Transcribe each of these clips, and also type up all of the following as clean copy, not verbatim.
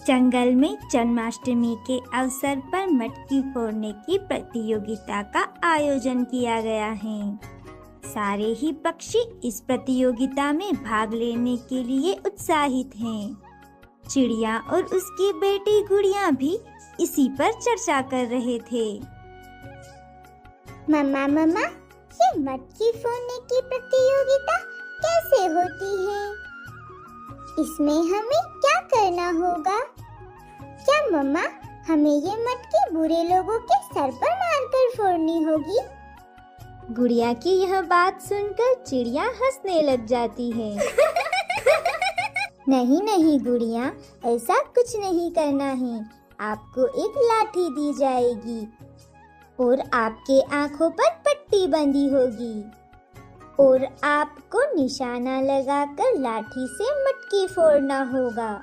जंगल में जन्माष्टमी के अवसर पर मटकी फोड़ने की प्रतियोगिता का आयोजन किया गया है। सारे ही पक्षी इस प्रतियोगिता में भाग लेने के लिए उत्साहित हैं। चिड़िया और उसकी बेटी गुड़िया भी इसी पर चर्चा कर रहे थे। मम्मा मम्मा, ये मटकी फोड़ने की प्रतियोगिता कैसे होती है? इसमें हमें क्या करना होगा? क्या मम्मा, हमें ये मटकी बुरे लोगों के सर पर मारकर फोड़नी होगी? गुड़िया की यह बात सुनकर चिड़िया हंसने लग जाती है। नहीं नहीं गुड़िया, ऐसा कुछ नहीं करना है। आपको एक लाठी दी जाएगी और आपके आंखों पर पट्टी बंधी होगी और आपको निशाना लगाकर लाठी से मटकी फोड़ना होगा।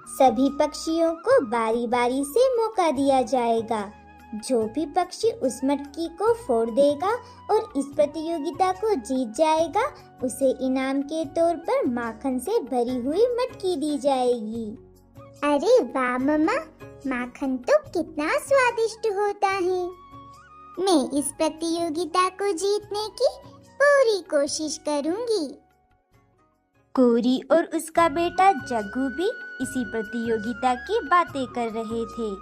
सभी पक्षियों को बारी बारी से मौका दिया जाएगा। जो भी पक्षी उस मटकी को फोड़ देगा और इस प्रतियोगिता को जीत जाएगा, उसे इनाम के तौर पर माखन से भरी हुई मटकी दी जाएगी। अरे वाह मम्मा, माखन तो कितना स्वादिष्ट होता है। मैं इस प्रतियोगिता को जीतने की पूरी कोशिश करूंगी। कोरी और उसका बेटा जग्गू भी इसी प्रतियोगिता की बातें कर रहे थे।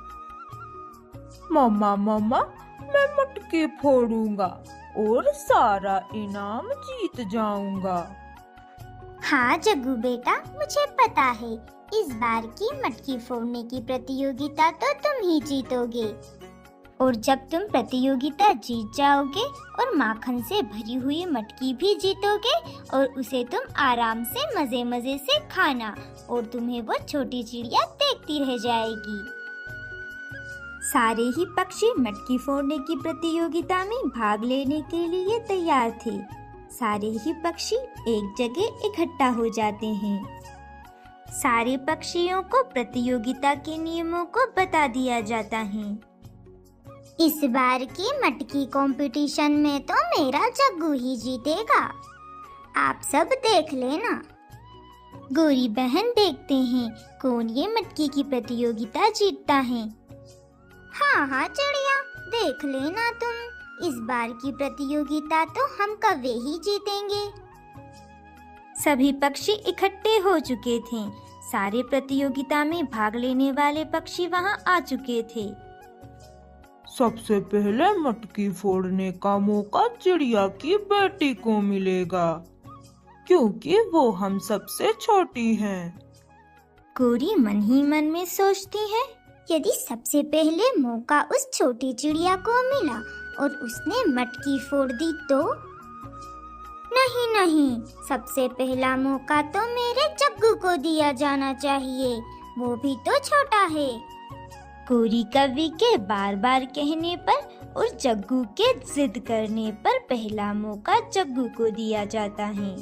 मम्मा मम्मा, मैं मटकी फोड़ूंगा और सारा इनाम जीत जाऊंगा। हाँ जग्गू बेटा, मुझे पता है इस बार की मटकी फोड़ने की प्रतियोगिता तो तुम ही जीतोगे। और जब तुम प्रतियोगिता जीत जाओगे और माखन से भरी हुई मटकी भी जीतोगे और उसे तुम आराम से मजे मजे से खाना और तुम्हें वो छोटी चिड़िया देखती रह जाएगी। सारे ही पक्षी मटकी फोड़ने की प्रतियोगिता में भाग लेने के लिए तैयार थे। सारे ही पक्षी एक जगह इकट्ठा हो जाते हैं। सारे पक्षियों को प्रतियोगिता के नियमों को बता दिया जाता है। इस बार की मटकी कंपटीशन में तो मेरा जग्गू ही जीतेगा। आप सब देख लेना। गोरी बहन, देखते हैं कौन ये मटकी की प्रतियोगिता जीतता है। हाँ हाँ चिड़िया, देख लेना तुम। इस बार की प्रतियोगिता तो हम कभी ही जीतेंगे। सभी पक्षी इकट्ठे हो चुके थे। सारे प्रतियोगिता में भाग लेने वाले पक्षी वहां आ चुके थे। सबसे पहले मटकी फोड़ने का मौका चिड़िया की बेटी को मिलेगा, क्योंकि वो हम सबसे छोटी हैं। कोरी मन ही मन में सोचती है, यदि सबसे पहले मौका उस छोटी चिड़िया को मिला और उसने मटकी फोड़ दी तो? नहीं नहीं, सबसे पहला मौका तो मेरे जग्गू को दिया जाना चाहिए। वो भी तो छोटा है। कोरी कवि के बार बार कहने पर और जग्गू के जिद करने पर पहला मौका जग्गू को दिया जाता है।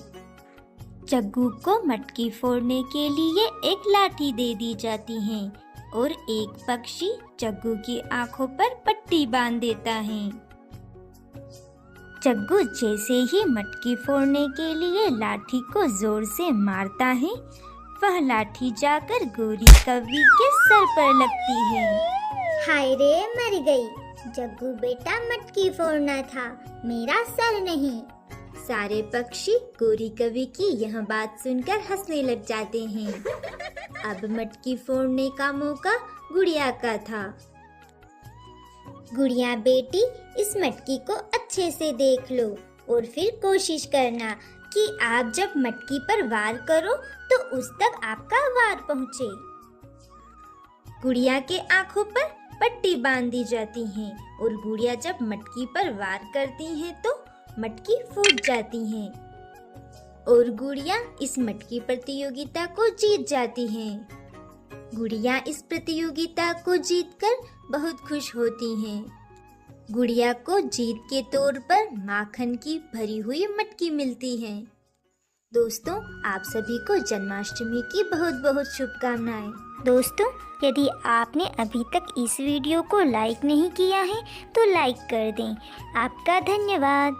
जग्गू को मटकी फोड़ने के लिए एक लाठी दे दी जाती है और एक पक्षी जग्गू की आंखों पर पट्टी बांध देता है। जग्गू जैसे ही मटकी फोड़ने के लिए लाठी को जोर से मारता है, वह लाठी जाकर गोरी कवि के सर पर लगती है। हाय रे, मर गई। जग्गू बेटा, मटकी फोड़ना था, मेरा सर नहीं। सारे पक्षी गोरी कवि की यह बात सुनकर हंसने लग जाते हैं। अब मटकी फोड़ने का मौका गुड़िया का था। गुड़िया बेटी, इस मटकी को अच्छे से देख लो और फिर कोशिश करना कि आप जब मटकी पर वार करो तो उस तक आपका वार पहुँचे। गुड़िया के आंखों पर पट्टी बांध दी जाती है और गुड़िया जब मटकी पर वार करती हैं तो मटकी फूट जाती है और गुड़िया इस मटकी प्रतियोगिता को जीत जाती है। गुड़िया इस प्रतियोगिता को जीतकर बहुत खुश होती हैं। गुड़िया को जीत के तौर पर माखन की भरी हुई मटकी मिलती है। दोस्तों, आप सभी को जन्माष्टमी की बहुत बहुत शुभकामनाएं। दोस्तों, यदि आपने अभी तक इस वीडियो को लाइक नहीं किया है तो लाइक कर दें। आपका धन्यवाद।